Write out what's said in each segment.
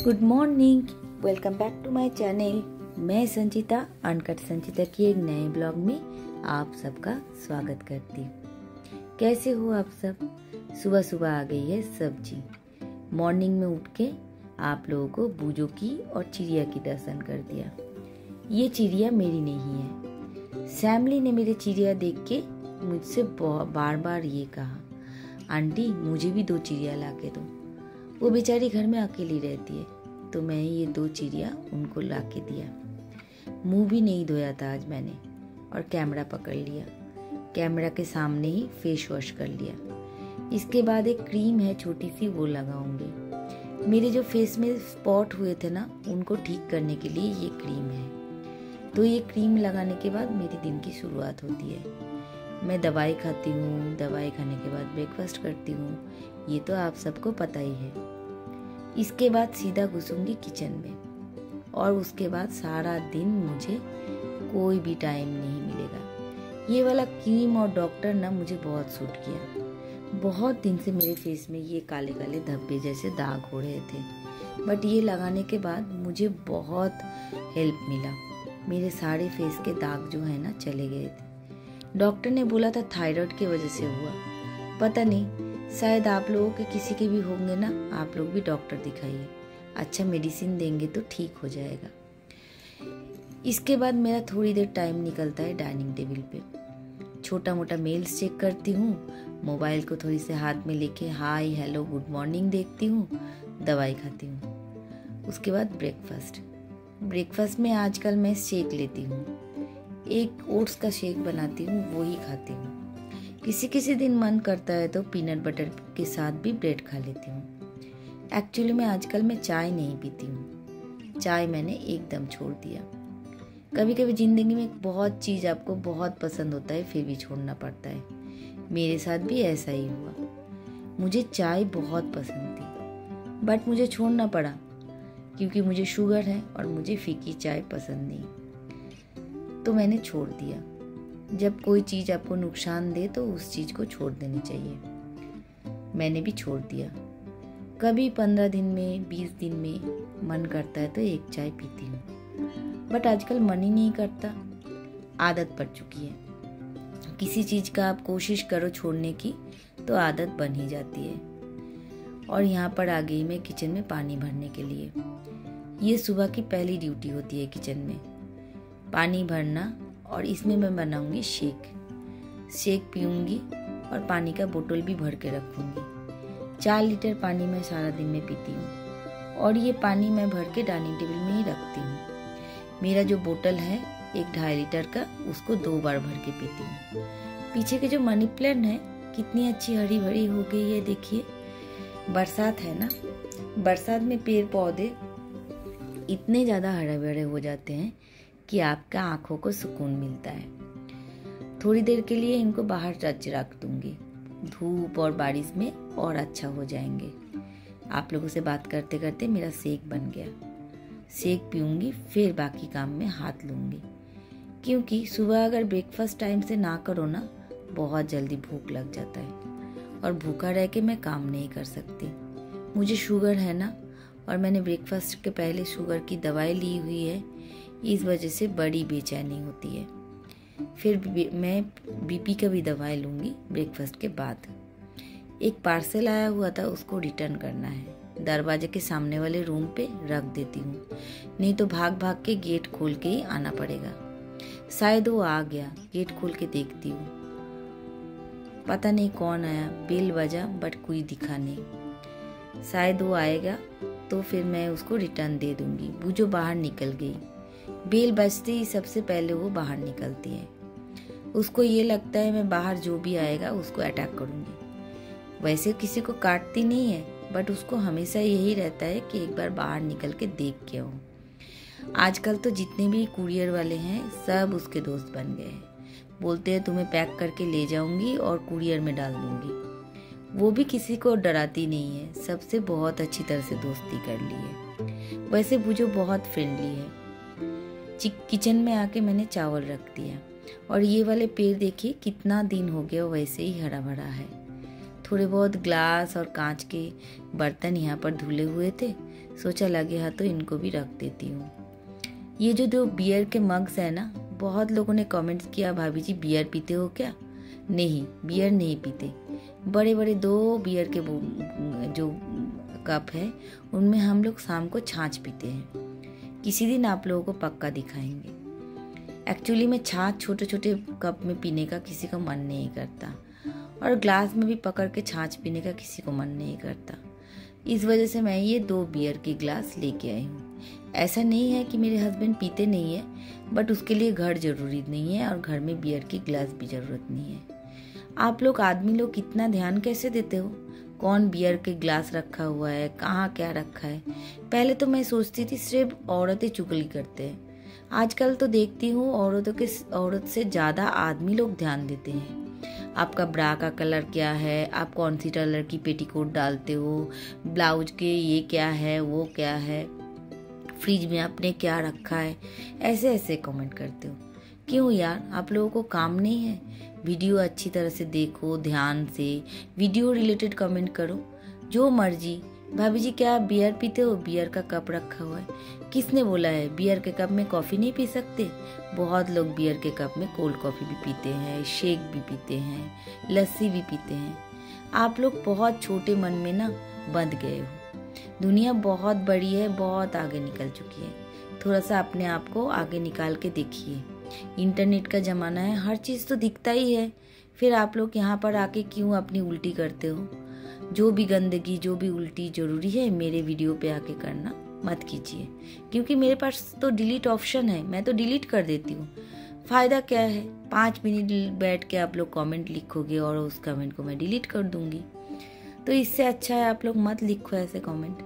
Good morning, welcome back to my channel. मैं Sanchita uncut संचिता की एक नए ब्लॉग में आप सबका स्वागत करती हूँ। कैसे हो आप सब? सुबह सुबह आ गई है सब्जी। मॉर्निंग में उठ के आप लोगों को बूजों की और चिड़िया की दर्शन कर दिया। ये चिड़िया मेरी नहीं है। सैमली ने मेरे चिड़िया देख के मुझसे बार बार ये कहा, आंटी मुझे भी 2 चिड़िया ला के दो। वो बेचारी घर में अकेली रहती है, तो मैं ये 2 चिड़िया उनको ला के दिया। मुंह भी नहीं धोया था आज मैंने, और कैमरा पकड़ लिया। कैमरा के सामने ही फेस वॉश कर लिया। इसके बाद एक क्रीम है छोटी सी, वो लगाऊंगी। मेरे जो फेस में स्पॉट हुए थे ना, उनको ठीक करने के लिए ये क्रीम है। तो ये क्रीम लगाने के बाद मेरी दिन की शुरुआत होती है। मैं दवाई खाती हूँ, दवाई खाने के बाद ब्रेकफास्ट करती हूँ, ये तो आप सबको पता ही है। इसके बाद सीधा घुसूंगी किचन में, और उसके बाद सारा दिन मुझे कोई भी टाइम नहीं मिलेगा। ये वाला क्रीम और डॉक्टर ना मुझे बहुत सूट किया। बहुत दिन से मेरे फेस में ये काले काले धब्बे जैसे दाग हो रहे थे, बट ये लगाने के बाद मुझे बहुत हेल्प मिला। मेरे सारे फेस के दाग जो है ना चले गए थे। डॉक्टर ने बोला था थायराइड की वजह से हुआ, पता नहीं, शायद आप लोगों के किसी के भी होंगे ना। आप लोग भी डॉक्टर दिखाइए, अच्छा मेडिसिन देंगे तो ठीक हो जाएगा। इसके बाद मेरा थोड़ी देर टाइम निकलता है डाइनिंग टेबल पे। छोटा मोटा मेल्स चेक करती हूँ, मोबाइल को थोड़ी से हाथ में लेके हाय हेलो गुड मॉर्निंग देखती हूँ, दवाई खाती हूँ। उसके बाद ब्रेकफास्ट में आजकल मैं शेक लेती हूँ। एक ओट्स का शेक बनाती हूँ, वो ही खाती हूँ। किसी किसी दिन मन करता है तो पीनट बटर के साथ भी ब्रेड खा लेती हूँ। एक्चुअली मैं आजकल चाय नहीं पीती हूँ। चाय मैंने एकदम छोड़ दिया। कभी कभी जिंदगी में बहुत चीज़ आपको बहुत पसंद होता है, फिर भी छोड़ना पड़ता है। मेरे साथ भी ऐसा ही हुआ। मुझे चाय बहुत पसंद थी, बट मुझे छोड़ना पड़ा क्योंकि मुझे शुगर है और मुझे फीकी चाय पसंद नहीं, तो मैंने छोड़ दिया। जब कोई चीज़ आपको नुकसान दे तो उस चीज़ को छोड़ देनी चाहिए। मैंने भी छोड़ दिया। कभी 15 दिन में 20 दिन में मन करता है तो एक चाय पीती हूँ, बट आजकल मन ही नहीं करता। आदत पड़ चुकी है। किसी चीज़ का आप कोशिश करो छोड़ने की तो आदत बन ही जाती है। और यहाँ पर आ गई मैं किचन में पानी भरने के लिए। ये सुबह की पहली ड्यूटी होती है किचन में, पानी भरना। और इसमें मैं बनाऊंगी शेक पीऊंगी, और पानी का बोतल भी भर के रखूंगी। 4 लीटर पानी मैं सारा दिन में पीती हूँ, और ये पानी मैं भर के डाइनिंग टेबल में ही रखती हूँ। मेरा जो बोतल है 1-2.5 लीटर का, उसको 2 बार भर के पीती हूँ। पीछे के जो मनी प्लांट है कितनी अच्छी हरी भरी हो गई है, देखिए। बरसात है ना, बरसात में पेड़ पौधे इतने ज़्यादा हरे भरे हो जाते हैं कि आपका आंखों को सुकून मिलता है। थोड़ी देर के लिए इनको बाहर रख दूंगी, धूप और बारिश में और अच्छा हो जाएंगे। आप लोगों से बात करते करते मेरा शेक बन गया। शेक पीऊंगी, फिर बाकी काम में हाथ लूंगी, क्योंकि सुबह अगर ब्रेकफास्ट टाइम से ना करो ना, बहुत जल्दी भूख लग जाता है, और भूखा रह के मैं काम नहीं कर सकती। मुझे शुगर है ना, और मैंने ब्रेकफास्ट के पहले शुगर की दवाई ली हुई है, इस वजह से बड़ी बेचैनी होती है। फिर मैं बीपी का भी दवाई लूँगी ब्रेकफास्ट के बाद। एक पार्सल आया हुआ था, उसको रिटर्न करना है। दरवाजे के सामने वाले रूम पे रख देती हूँ, नहीं तो भाग भाग के गेट खोल के ही आना पड़ेगा। शायद वो आ गया, गेट खोल के देखती हूँ, पता नहीं कौन आया। बेल बजा बट कोई दिखा नहीं। शायद वो आएगा तो फिर मैं उसको रिटर्न दे दूंगी। बूजो बाहर निकल गई। बेल बजते ही सबसे पहले वो बाहर निकलती है। उसको ये लगता है मैं बाहर जो भी आएगा उसको अटैक करूंगी। वैसे किसी को काटती नहीं है, बट उसको हमेशा यही रहता है कि एक बार बाहर निकल के देख के आऊं। आजकल तो जितने भी कुरियर वाले हैं सब उसके दोस्त बन गए हैं। बोलते हैं तुम्हें पैक करके ले जाऊंगी और कुरियर में डाल दूंगी। वो भी किसी को डराती नहीं है, सबसे बहुत अच्छी तरह से दोस्ती कर ली है। वैसे बूजो बहुत फ्रेंडली है। किचन में आके मैंने चावल रख दिया, और ये वाले पेड़ देखिए कितना दिन हो गया वैसे ही हरा भरा है। थोड़े बहुत ग्लास और कांच के बर्तन यहाँ पर धुले हुए थे, सोचा लगे हाथों इनको भी रख देती हूँ। ये जो दो बियर के मग्स है ना, बहुत लोगों ने कमेंट्स किया भाभी जी बियर पीते हो क्या? नहीं, बियर नहीं पीते। बड़े बड़े 2 बियर के जो कप है उनमें हम लोग शाम को छाछ पीते हैं। किसी दिन आप लोगों को पक्का दिखाएंगे। एक्चुअली में छाछ छोटे छोटे कप में पीने का किसी का मन नहीं करता, और ग्लास में भी पकड़ के छाछ पीने का किसी को मन नहीं करता। इस वजह से मैं ये 2 बियर के ग्लास लेके आई हूँ। ऐसा नहीं है कि मेरे हस्बैंड पीते नहीं है, बट उसके लिए घर जरूरी नहीं है और घर में बियर की ग्लास भी जरूरत नहीं है। आप लोग आदमी लोग इतना ध्यान कैसे देते हो? कौन बियर के ग्लास रखा हुआ है, कहाँ क्या रखा है? पहले तो मैं सोचती थी सिर्फ औरतें चुगली करते हैं। आजकल तो देखती हूँ औरत से ज़्यादा आदमी लोग ध्यान देते हैं। आपका ब्रा का कलर क्या है, आप कौन सी कलर की पेटीकोट डालते हो, ब्लाउज के ये क्या है, वो क्या है, फ्रिज में आपने क्या रखा है, ऐसे ऐसे कमेंट करते हो। क्यों यार, आप लोगों को काम नहीं है? वीडियो अच्छी तरह से देखो, ध्यान से वीडियो रिलेटेड कमेंट करो, जो मर्जी। भाभी जी क्या आप बियर पीते हो? बियर का कप रखा हुआ है। किसने बोला है बियर के कप में कॉफ़ी नहीं पी सकते? बहुत लोग बियर के कप में कोल्ड कॉफ़ी भी पीते हैं, शेक भी पीते हैं, लस्सी भी पीते हैं। आप लोग बहुत छोटे मन में ना बंध गए हो। दुनिया बहुत बड़ी है, बहुत आगे निकल चुकी है। थोड़ा सा अपने आप को आगे निकाल के देखिए। इंटरनेट का ज़माना है, हर चीज़ तो दिखता ही है। फिर आप लोग यहाँ पर आके क्यों अपनी उल्टी करते हो? जो भी गंदगी, जो भी उल्टी जरूरी है मेरे वीडियो पे आके करना मत कीजिए, क्योंकि मेरे पास तो डिलीट ऑप्शन है, मैं तो डिलीट कर देती हूँ। फ़ायदा क्या है? 5 मिनट बैठ के आप लोग कमेंट लिखोगे और उस कमेंट को मैं डिलीट कर दूंगी। तो इससे अच्छा है आप लोग मत लिखो ऐसे कमेंट।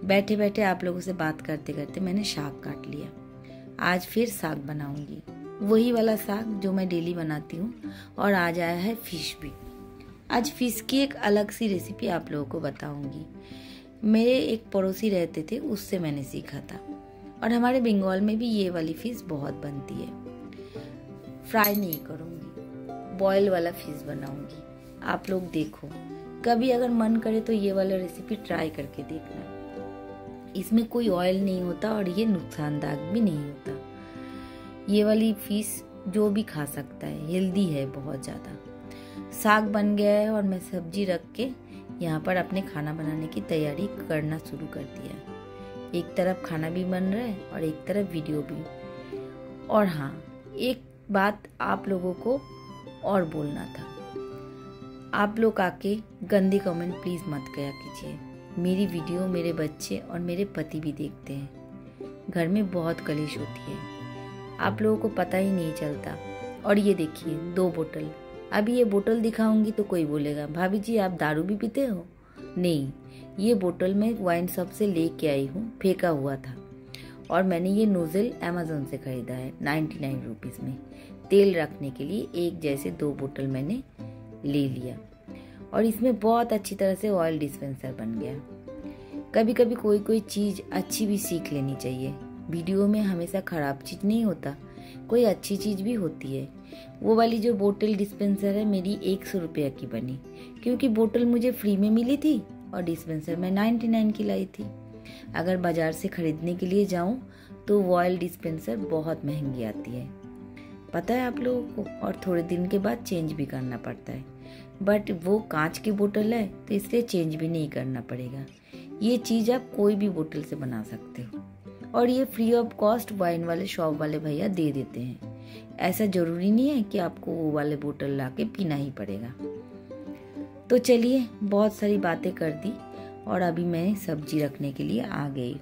बैठे बैठे आप लोगों से बात करते करते मैंने साग काट लिया। आज फिर साग बनाऊंगी, वही वाला साग जो मैं डेली बनाती हूँ। और आज आया है फिश भी। आज फिश की एक अलग सी रेसिपी आप लोगों को बताऊंगी। मेरे एक पड़ोसी रहते थे, उससे मैंने सीखा था। और हमारे बंगाल में भी ये वाली फिश बहुत बनती है। फ्राई नहीं करूंगी, बॉयल वाला फिश बनाऊंगी। आप लोग देखो, कभी अगर मन करे तो ये वाला रेसिपी ट्राई करके देखना। इसमें कोई ऑयल नहीं होता और ये नुकसानदायक भी नहीं होता। ये वाली फिश जो भी खा सकता है, हेल्दी है बहुत ज़्यादा। साग बन गया है और मैं सब्जी रख के यहाँ पर अपने खाना बनाने की तैयारी करना शुरू कर दिया। एक तरफ खाना भी बन रहा है और एक तरफ वीडियो भी। और हाँ, एक बात आप लोगों को और बोलना था। आप लोग आके गंदे कमेंट प्लीज़ मत किया कीजिए। मेरी वीडियो मेरे बच्चे और मेरे पति भी देखते हैं। घर में बहुत कलेश होती है, आप लोगों को पता ही नहीं चलता। और ये देखिए 2 बोतल, अभी ये बोतल दिखाऊंगी तो कोई बोलेगा भाभी जी आप दारू भी पीते हो? नहीं, ये बोतल मैं वाइन शॉप से लेके आई हूँ, फेंका हुआ था। और मैंने ये नोजल अमेज़न से खरीदा है 99 रुपीज़ में। तेल रखने के लिए एक जैसे 2 बोतल मैंने ले लिया और इसमें बहुत अच्छी तरह से ऑयल डिस्पेंसर बन गया। कभी कभी कोई चीज़ अच्छी भी सीख लेनी चाहिए। वीडियो में हमेशा खराब चीज़ नहीं होता, कोई अच्छी चीज़ भी होती है। वो वाली जो बोतल डिस्पेंसर है मेरी 100 रुपये की बनी, क्योंकि बोतल मुझे फ्री में मिली थी और डिस्पेंसर मैं 99 की लाई थी। अगर बाजार से खरीदने के लिए जाऊं तो ऑयल डिस्पेंसर बहुत महंगी आती है, पता है आप लोगों को, और थोड़े दिन के बाद चेंज भी करना पड़ता है। बट वो कांच की बोतल है तो इसलिए चेंज भी नहीं करना पड़ेगा। ये चीज़ आप कोई भी बोतल से बना सकते हो और ये फ्री ऑफ कॉस्ट वाइन वाले शॉप वाले भैया दे देते हैं। ऐसा जरूरी नहीं है कि आपको वो वाले बोतल ला के पीना ही पड़ेगा। तो चलिए, बहुत सारी बातें कर दी और अभी मैं सब्जी रखने के लिए आ गई।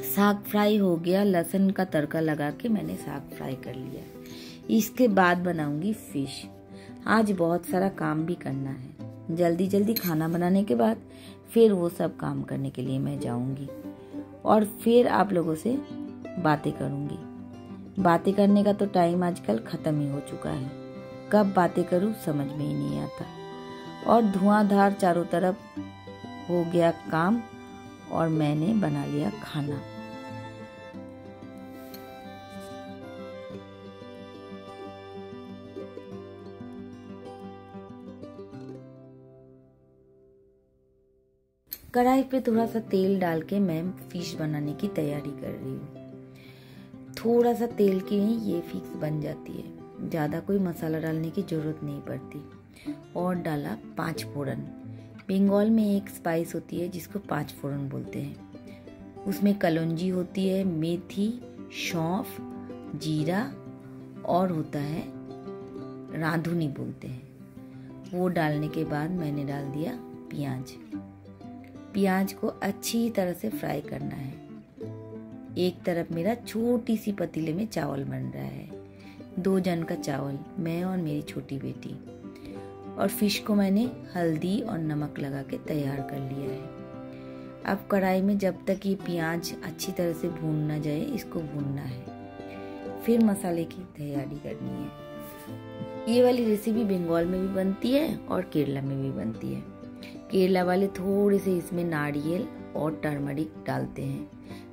साग फ्राई हो गया, लहसुन का तड़का लगा के मैंने साग फ्राई कर लिया। इसके बाद बनाऊंगी फिश। आज बहुत सारा काम भी करना है। जल्दी जल्दी खाना बनाने के बाद फिर वो सब काम करने के लिए मैं जाऊंगी और फिर आप लोगों से बातें करूंगी। बातें करने का तो टाइम आजकल ख़त्म ही हो चुका है, कब बातें करूं समझ में ही नहीं आता। और धुआंधार चारों तरफ हो गया काम और मैंने बना लिया खाना। कढ़ाई पे थोड़ा सा तेल डाल के मैं फिश बनाने की तैयारी कर रही हूँ। थोड़ा सा तेल की ही ये फिश बन जाती है, ज़्यादा कोई मसाला डालने की ज़रूरत नहीं पड़ती। और डाला 5 फोड़न। बंगाल में एक स्पाइस होती है जिसको 5 फोड़न बोलते हैं। उसमें कलौंजी होती है, मेथी, सौंफ, जीरा और होता है रांधुनी बोलते हैं। वो डालने के बाद मैंने डाल दिया प्याज। प्याज को अच्छी तरह से फ्राई करना है। एक तरफ मेरा छोटी सी पतीले में चावल बन रहा है, 2 जन का चावल, मैं और मेरी छोटी बेटी। और फिश को मैंने हल्दी और नमक लगा के तैयार कर लिया है। अब कढ़ाई में जब तक ये प्याज अच्छी तरह से भून ना जाए, इसको भूनना है। फिर मसाले की तैयारी करनी है। ये वाली रेसिपी बंगाल में भी बनती है और केरला में भी बनती है। केरला वाले थोड़े से इसमें नारियल और टर्मरिक डालते हैं,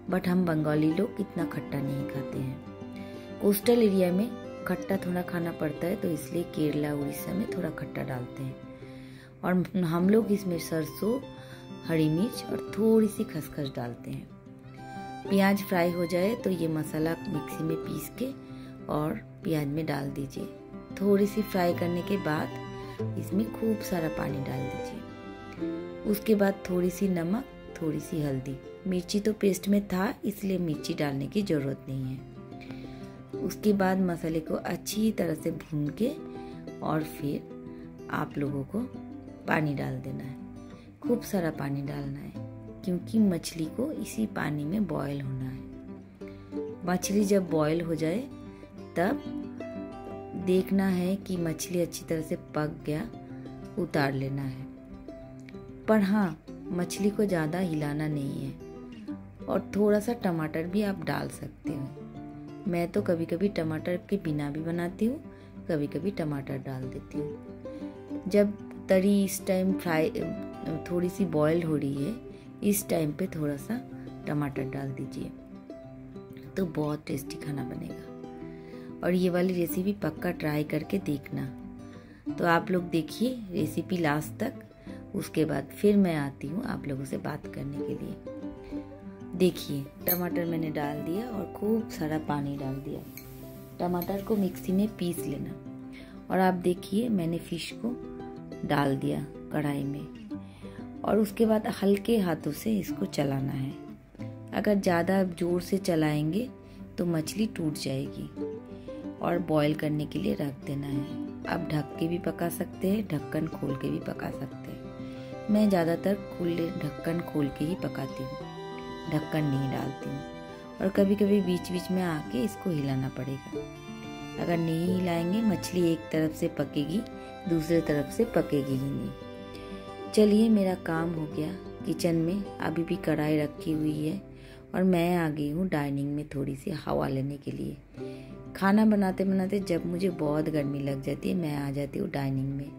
बट हम बंगाली लोग इतना खट्टा नहीं खाते हैं। कोस्टल एरिया में खट्टा थोड़ा खाना पड़ता है, तो इसलिए केरला उड़ीसा में थोड़ा खट्टा डालते हैं। और हम लोग इसमें सरसों, हरी मिर्च और थोड़ी सी खसखस डालते हैं। प्याज फ्राई हो जाए तो ये मसाला मिक्सी में पीस के और प्याज में डाल दीजिए। थोड़ी सी फ्राई करने के बाद इसमें खूब सारा पानी डाल दीजिए। उसके बाद थोड़ी सी नमक, थोड़ी सी हल्दी। मिर्ची तो पेस्ट में था, इसलिए मिर्ची डालने की ज़रूरत नहीं है। उसके बाद मसाले को अच्छी तरह से भून के और फिर आप लोगों को पानी डाल देना है। खूब सारा पानी डालना है, क्योंकि मछली को इसी पानी में बॉयल होना है। मछली जब बॉयल हो जाए तब देखना है कि मछली अच्छी तरह से पक गया, उतार लेना है। पर हाँ, मछली को ज़्यादा हिलाना नहीं है। और थोड़ा सा टमाटर भी आप डाल सकते हो। मैं तो कभी कभी टमाटर के बिना भी बनाती हूँ, कभी कभी टमाटर डाल देती हूँ। जब तरी इस टाइम फ्राई थोड़ी सी बॉयल हो रही है, इस टाइम पे थोड़ा सा टमाटर डाल दीजिए, तो बहुत टेस्टी खाना बनेगा। और ये वाली रेसिपी पक्का ट्राई करके देखना। तो आप लोग देखिए रेसिपी लास्ट तक, उसके बाद फिर मैं आती हूँ आप लोगों से बात करने के लिए। देखिए टमाटर मैंने डाल दिया और खूब सारा पानी डाल दिया। टमाटर को मिक्सी में पीस लेना। और आप देखिए मैंने फिश को डाल दिया कढ़ाई में, और उसके बाद हल्के हाथों से इसको चलाना है। अगर ज़्यादा जोर से चलाएंगे तो मछली टूट जाएगी। और बॉईल करने के लिए रख देना है। आप ढक के भी पका सकते हैं, ढक्कन खोल के भी पका सकते हैं। मैं ज़्यादातर खुले ढक्कन खोल के ही पकाती हूँ, ढक्कन नहीं डालती हूँ। और कभी कभी बीच बीच में आके इसको हिलाना पड़ेगा। अगर नहीं हिलाएंगे मछली एक तरफ से पकेगी, दूसरे तरफ से पकेगी ही नहीं। चलिए मेरा काम हो गया। किचन में अभी भी कढ़ाई रखी हुई है और मैं आ गई हूँ डाइनिंग में थोड़ी सी हवा लेने के लिए। खाना बनाते बनाते जब मुझे बहुत गर्मी लग जाती है, मैं आ जाती हूँ डाइनिंग में,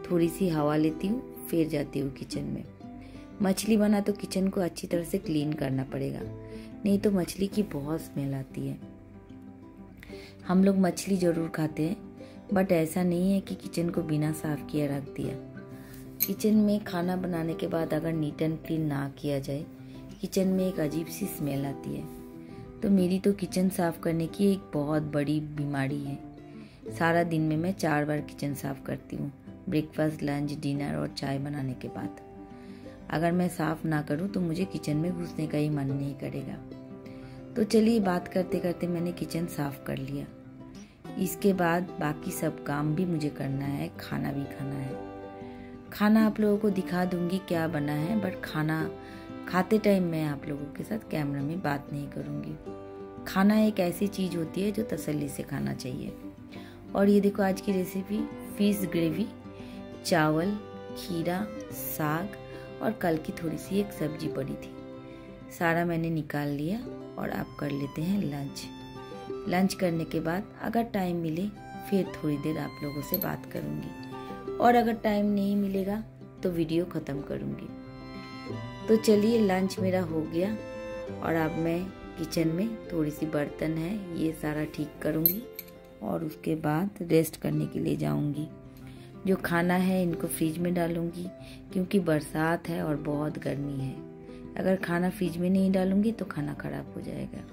थोड़ी सी हवा लेती हूँ, फिर जाती हूँ किचन में। मछली बना तो किचन को अच्छी तरह से क्लीन करना पड़ेगा, नहीं तो मछली की बहुत स्मेल आती है। हम लोग मछली ज़रूर खाते हैं, बट ऐसा नहीं है कि किचन को बिना साफ किए रख दिया। किचन में खाना बनाने के बाद अगर नीट एंड क्लीन ना किया जाए, किचन में एक अजीब सी स्मेल आती है। तो मेरी तो किचन साफ़ करने की एक बहुत बड़ी बीमारी है। सारा दिन में मैं 4 बार किचन साफ़ करती हूँ, ब्रेकफास्ट, लंच, डिनर और चाय बनाने के बाद। अगर मैं साफ़ ना करूँ तो मुझे किचन में घुसने का ही मन नहीं करेगा। तो चलिए बात करते करते मैंने किचन साफ़ कर लिया। इसके बाद बाकी सब काम भी मुझे करना है, खाना भी खाना है। खाना आप लोगों को दिखा दूंगी क्या बना है, बट खाना खाते टाइम मैं आप लोगों के साथ कैमरा में बात नहीं करूंगी। खाना एक ऐसी चीज़ होती है जो तसल्ली से खाना चाहिए। और ये देखो आज की रेसिपी फिश ग्रेवी, चावल, खीरा, साग और कल की थोड़ी सी एक सब्जी पड़ी थी। सारा मैंने निकाल लिया और अब कर लेते हैं लंच। लंच करने के बाद अगर टाइम मिले फिर थोड़ी देर आप लोगों से बात करूंगी, और अगर टाइम नहीं मिलेगा तो वीडियो ख़त्म करूंगी। तो चलिए लंच मेरा हो गया और अब मैं किचन में थोड़ी सी बर्तन है ये सारा ठीक करूंगी और उसके बाद रेस्ट करने के लिए जाऊंगी। जो खाना है इनको फ्रिज में डालूंगी, क्योंकि बरसात है और बहुत गर्मी है। अगर खाना फ्रिज में नहीं डालूंगी तो खाना खराब हो जाएगा।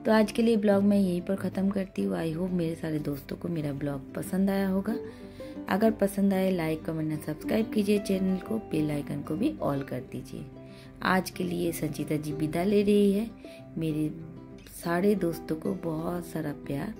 तो आज के लिए ब्लॉग मैं यहीं पर ख़त्म करती हूँ। आई होप मेरे सारे दोस्तों को मेरा ब्लॉग पसंद आया होगा। अगर पसंद आए लाइक कमेंट और सब्सक्राइब कीजिए चैनल को, बेल आइकन को भी ऑल कर दीजिए। आज के लिए संचिता जी विदा ले रही है। मेरे सारे दोस्तों को बहुत सारा प्यार